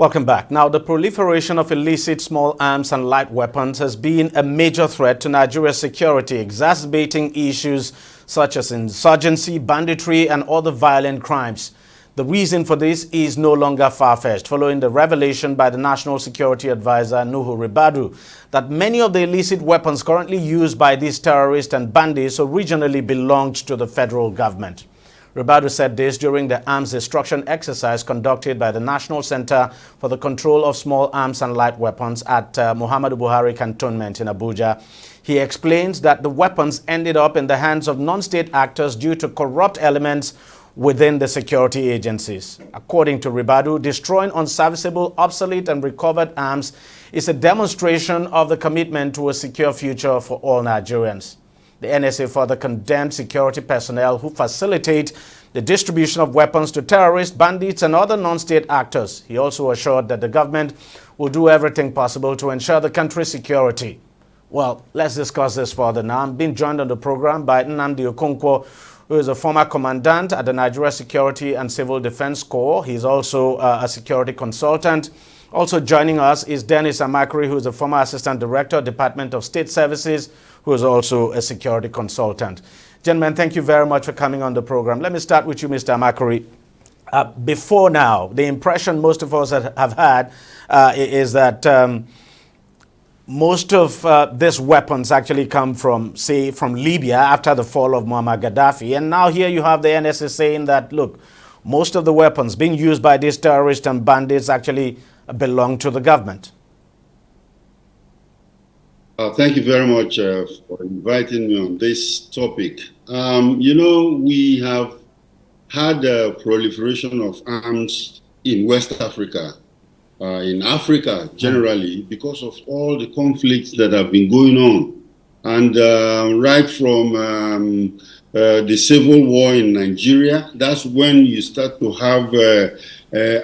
Welcome back. Now, the proliferation of illicit small arms and light weapons has been a major threat to Nigeria's security, exacerbating issues such as insurgency, banditry, and other violent crimes. The reason for this is no longer far-fetched, following the revelation by the National Security Advisor, Nuhu Ribadu, that many of the illicit weapons currently used by these terrorists and bandits originally belonged to the federal government. Ribadu said this during the arms destruction exercise conducted by the National Center for the Control of Small Arms and Light Weapons at Muhammadu Buhari Cantonment in Abuja. He explains that the weapons ended up in the hands of non-state actors due to corrupt elements within the security agencies. According to Ribadu, destroying unserviceable, obsolete and recovered arms is a demonstration of the commitment to a secure future for all Nigerians. The NSA further condemned security personnel who facilitate the distribution of weapons to terrorists, bandits, and other non-state actors. He also assured that the government will do everything possible to ensure the country's security. Well, let's discuss this further now. I'm being joined on the program by Nnamdi Okonkwo, who is a former commandant at the Nigeria Security and Civil Defense Corps. He's also a security consultant. Also joining us is Dennis Amakri, who is a former Assistant Director, Department of State Services, who is also a security consultant. Gentlemen, thank you very much for coming on the program. Let me start with you, Mr. Amakri. Before now, the impression most of us have had is that most of these weapons actually come from, say, from Libya after the fall of Muammar Gaddafi. And now here you have the NSA saying that, look, most of the weapons being used by these terrorists and bandits actually belong to the government. Thank you very much for inviting me on this topic. You know, we have had a proliferation of arms in West Africa, in Africa generally, because of all the conflicts that have been going on. And right from the civil war in Nigeria, that's when you start to have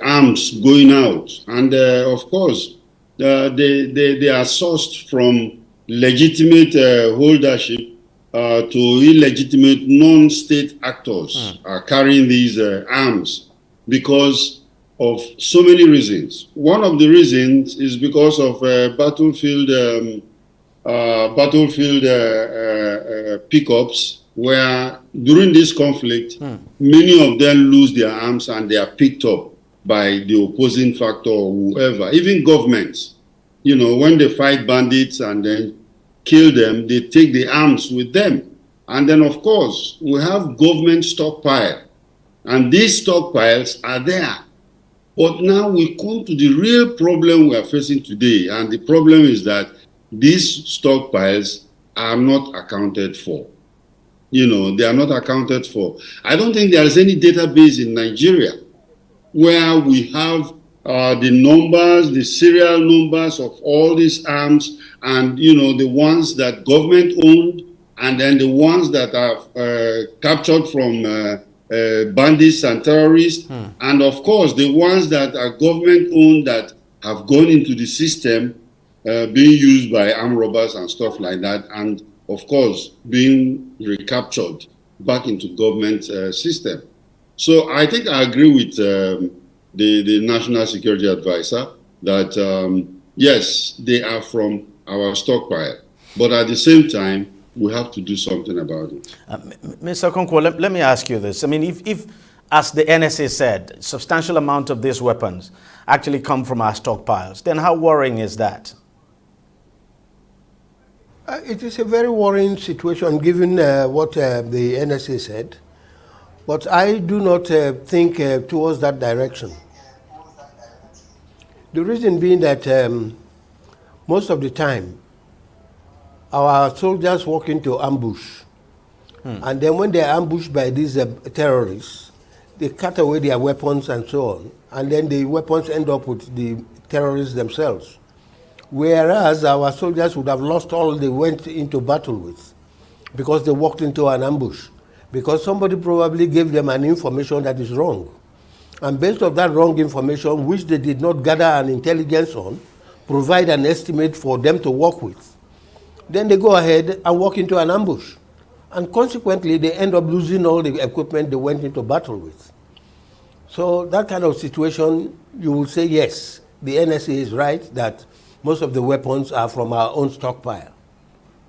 arms going out. And of course, they are sourced from legitimate holdership to illegitimate non-state actors are carrying these arms because of so many reasons. One of the reasons is because of battlefield pickups, where during this conflict, many of them lose their arms and they are picked up by the opposing factor or whoever, even governments. You know, when they fight bandits and then kill them, they take the arms with them. And then, of course, we have government stockpile. And these stockpiles are there. But now we come to the real problem we are facing today. And the problem is that these stockpiles are not accounted for. You know, they are not accounted for. I don't think there is any database in Nigeria where we have the numbers, the serial numbers of all these arms, and, you know, the ones that government owned, and then the ones that are captured from bandits and terrorists, and of course the ones that are government owned that have gone into the system, being used by armed robbers and stuff like that, and of course being recaptured back into government system. So I think I agree with the National Security Advisor that yes, they are from our stockpile, but at the same time, we have to do something about it. Mr. Okonkwo, let me ask you this. I mean, if, as the NSA said, substantial amount of these weapons actually come from our stockpiles, then how worrying is that? It is a very worrying situation given what the NSA said, but I do not think towards that direction. The reason being that most of the time, our soldiers walk into ambush, and then when they are ambushed by these terrorists, they cut away their weapons and so on, and then the weapons end up with the terrorists themselves. Whereas our soldiers would have lost all they went into battle with because they walked into an ambush, because somebody probably gave them an information that is wrong. And based on that wrong information, which they did not gather an intelligence on, provide an estimate for them to work with, then they go ahead and walk into an ambush. And consequently, they end up losing all the equipment they went into battle with. So that kind of situation, you will say, yes, the NSA is right that most of the weapons are from our own stockpile.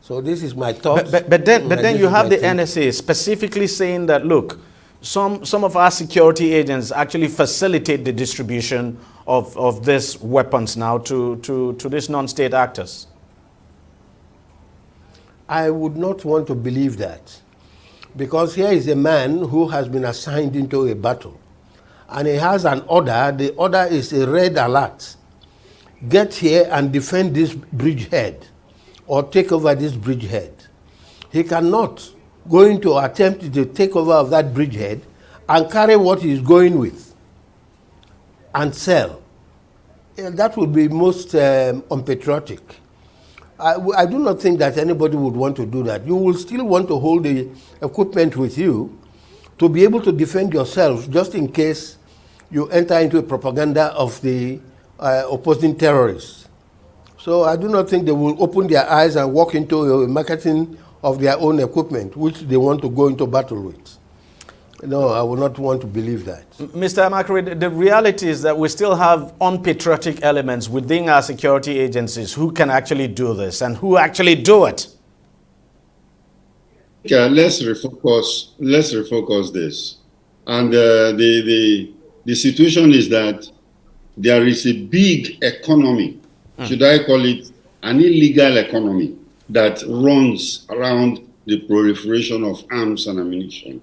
So this is my thoughts. But then you have the NSA specifically saying that, look, some of our security agents actually facilitate the distribution of these weapons now to these non-state actors. I would not want to believe that, because here is a man who has been assigned into a battle, and he has an order. The order is a red alert. Get here and defend this bridgehead, or take over this bridgehead. He cannot go into attempt to take over of that bridgehead and carry what he's going with and sell. That would be most unpatriotic. I do not think that anybody would want to do that. You will still want to hold the equipment with you to be able to defend yourself just in case you enter into a propaganda of the opposing terrorists. So I do not think they will open their eyes and walk into a marketing of their own equipment, which they want to go into battle with. No, I would not want to believe that. Mr. Amakri, the reality is that we still have unpatriotic elements within our security agencies who can actually do this and who actually do it. Yeah, let's refocus this. And the situation is that there is a big economy, should I call it an illegal economy, that runs around the proliferation of arms and ammunition.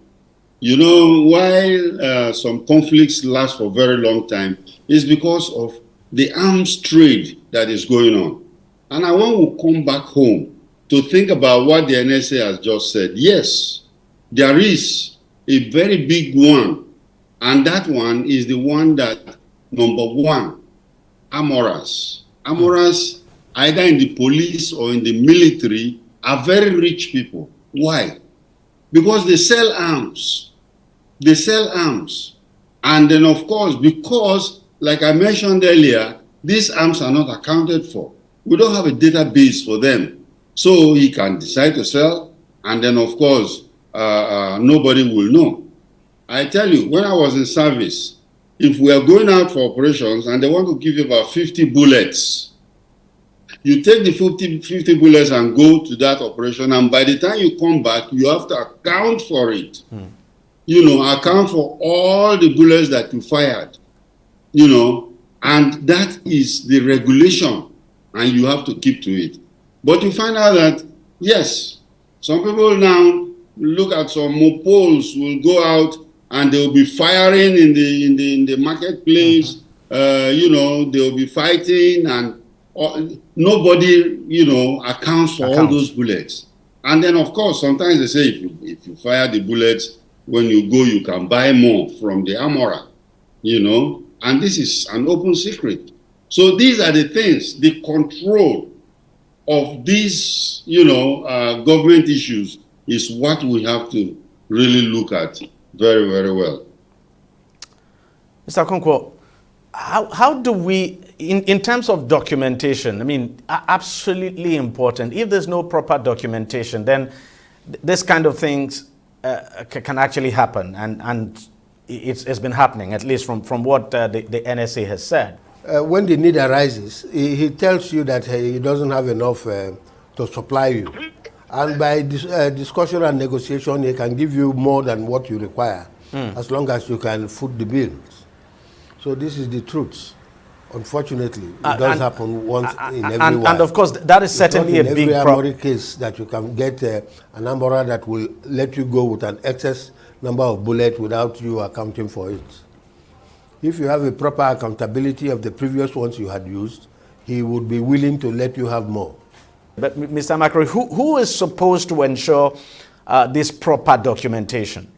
You know, while some conflicts last for a very long time, it's because of the arms trade that is going on. And I want to come back home to think about what the NSA has just said. Yes, there is a very big one, and that one is the one that, number one, armorers. Armorers, either in the police or in the military, are very rich people. Why? Because they sell arms. They sell arms. And then, of course, because, like I mentioned earlier, these arms are not accounted for. We don't have a database for them. So he can decide to sell, and then, of course, nobody will know. I tell you, when I was in service, if we are going out for operations and they want to give you about 50 bullets, you take the 50 bullets and go to that operation, and by the time you come back, you have to account for it. You know, account for all the bullets that you fired, you know, and that is the regulation, and you have to keep to it. But you find out that, yes, some people now look at some mopoles will go out and they'll be firing in the marketplace, you know, they'll be fighting, and nobody, you know, accounts for all those bullets. And then, of course, sometimes they say if you fire the bullets, when you go, you can buy more from the armorer, you know, and this is an open secret. So these are the things, the control of these, you know, government issues is what we have to really look at very, very well. Mr. Okonkwo, how do we, in terms of documentation, I mean, absolutely important. If there's no proper documentation, then this kind of things can actually happen, and it's been happening, at least from what the NSA has said. When the need arises, he tells you that he doesn't have enough to supply you. And by discussion and negotiation, he can give you more than what you require, as long as you can foot the bills. So this is the truth. Unfortunately, it does happen once in every while. And of course, that is certainly a big problem. In every case that you can get an armorer that will let you go with an excess number of bullets without you accounting for it. If you have a proper accountability of the previous ones you had used, he would be willing to let you have more. But Mr. Amakri, who is supposed to ensure this proper documentation?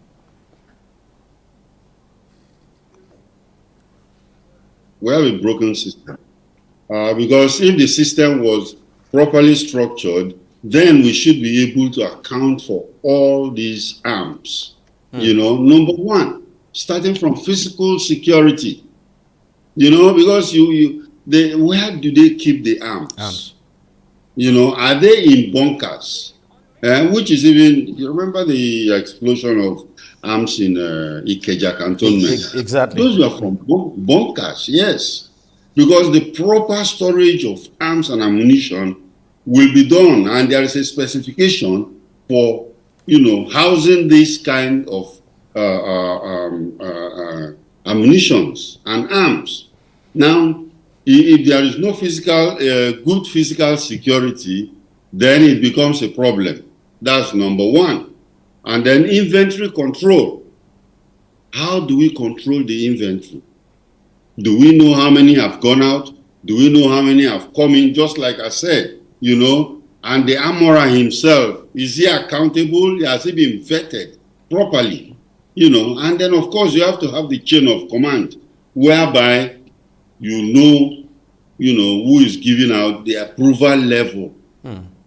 We have a broken system. Because if the system was properly structured, then we should be able to account for all these arms. You know, number one, starting from physical security. You know, because where do they keep the arms? You know, are they in bunkers? Which is even, you remember the explosion of arms in Ikeja cantonment? Exactly. Those were from bunkers, yes. because the proper storage of arms and ammunition will be done, and there is a specification for, housing this kind of ammunitions and arms. Now, if there is no good physical security, then it becomes a problem. That's number one. And then inventory control. How do we control the inventory? Do we know how many have gone out? Do we know how many have come in? Just like I said, and the armorer himself, is he accountable? Has he been vetted properly? And then of course you have to have the chain of command, whereby you know who is giving out the approval level,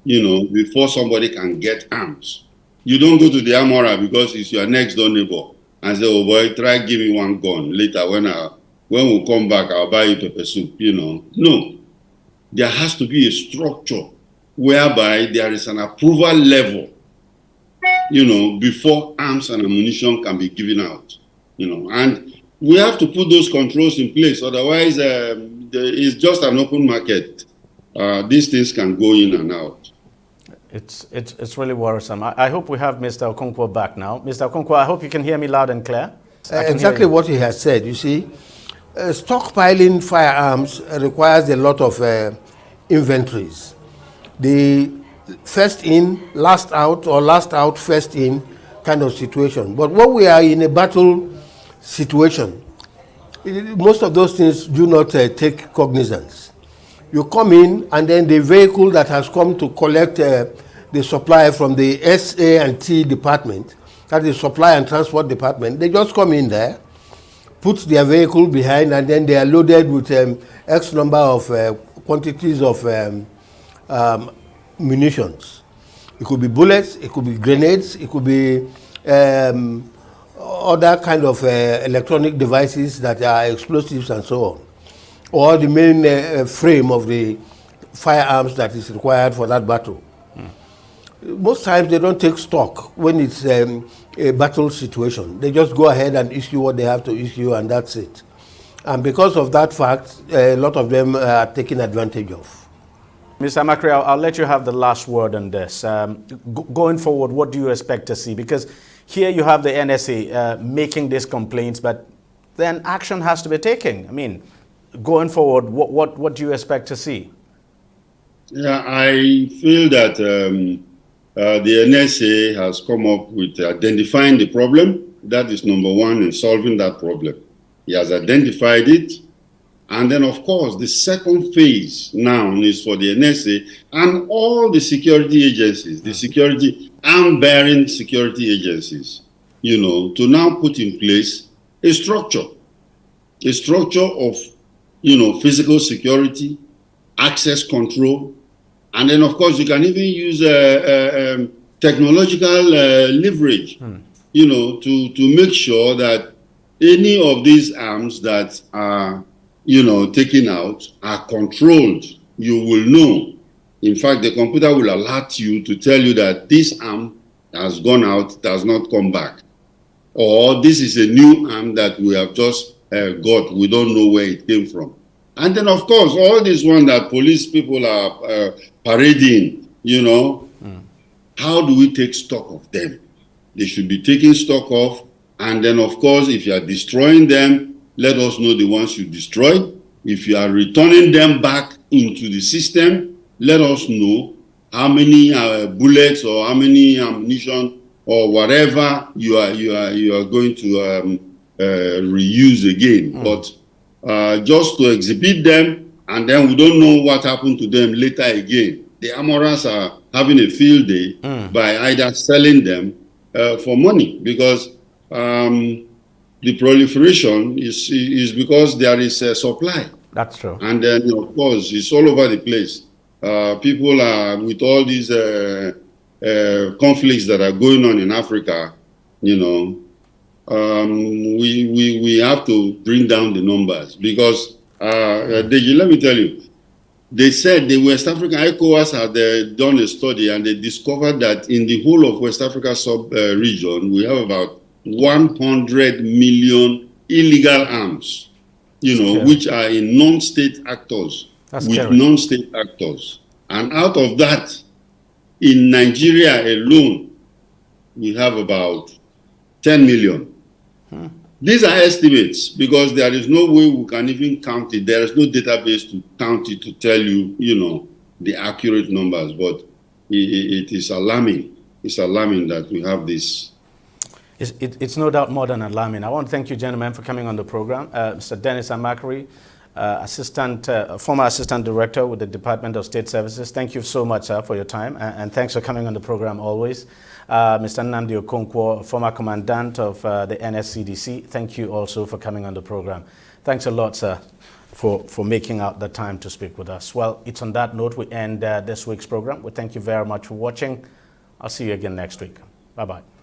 before somebody can get arms. You don't go to the armorer because it's your next door neighbor and say, oh boy, try give me one gun. Later when we come back, I'll buy you pepper soup, No. There has to be a structure whereby there is an approval level, before arms and ammunition can be given out, and we have to put those controls in place. Otherwise, it's just an open market. These things can go in and out. It's really worrisome. I hope we have Mr. Okonkwo back now. Mr. Okonkwo, I hope you can hear me loud and clear. Exactly what he has said. You see, stockpiling firearms requires a lot of inventories. The first in, last out, or last out, first in kind of situation. But when we are in a battle situation, most of those things do not take cognizance. You come in, and then the vehicle that has come to collect the supply from the SA&T department, that is supply and transport department, they just come in there, put their vehicle behind, and then they are loaded with X number of quantities of munitions. It could be bullets, it could be grenades, it could be other kind of electronic devices that are explosives and so on, or the main frame of the firearms that is required for that battle. Most times they don't take stock when it's a battle situation. They just go ahead and issue what they have to issue, and that's it. And because of that fact, a lot of them are taken advantage of. Mr. Makri, I'll let you have the last word on this. Going forward, what do you expect to see? Because here you have the NSA making these complaints, but then action has to be taken. I mean, going forward, what do you expect to see? Yeah, I feel that the NSA has come up with identifying the problem. That is number one in solving that problem. He has identified it. And then, of course, the second phase now is for the NSA and all the security agencies, the security arm-bearing security agencies, to now put in place a structure of, physical security, access control, and then, of course, you can even use technological leverage, to make sure that any of these arms that are taken out are controlled. You will know. In fact, the computer will alert you to tell you that this arm has gone out, it has not come back. Or this is a new arm that we have just got. We don't know where it came from. And then, of course, all this one that police people are parading, how do we take stock of them? They should be taken stock of. And then, of course, if you are destroying them, let us know the ones you destroyed. If you are returning them back into the system, let us know how many bullets or how many ammunition or whatever you are going to reuse again. But just to exhibit them, and then we don't know what happened to them later again. The armorers are having a field day by either selling them for money, because the proliferation is because there is a supply. That's true. And then, of course, it's all over the place. People are, with all these conflicts that are going on in Africa, we have to bring down the numbers. Because, DEJI, let me tell you, they said the West African ECOWAS had done a study, and they discovered that in the whole of West Africa sub-region, we have about 100 million illegal arms. which are in non-state actors with scary. non-state actors. And out of that, in Nigeria alone, we have about 10 million. These are estimates because there is no way we can even count it. There is no database to count it to tell you, the accurate numbers. But it is alarming. It's alarming that we have this. It's no doubt more than alarming. I want to thank you, gentlemen, for coming on the program. Mr. Dennis Amakari, former Assistant Director with the Department of State Services. Thank you so much, sir, for your time, and thanks for coming on the program always. Mr. Nnamdi Okonkwo, former Commandant of the NSCDC. Thank you also for coming on the program. Thanks a lot, sir, for making out the time to speak with us. Well, it's on that note we end this week's program. We thank you very much for watching. I'll see you again next week. Bye-bye.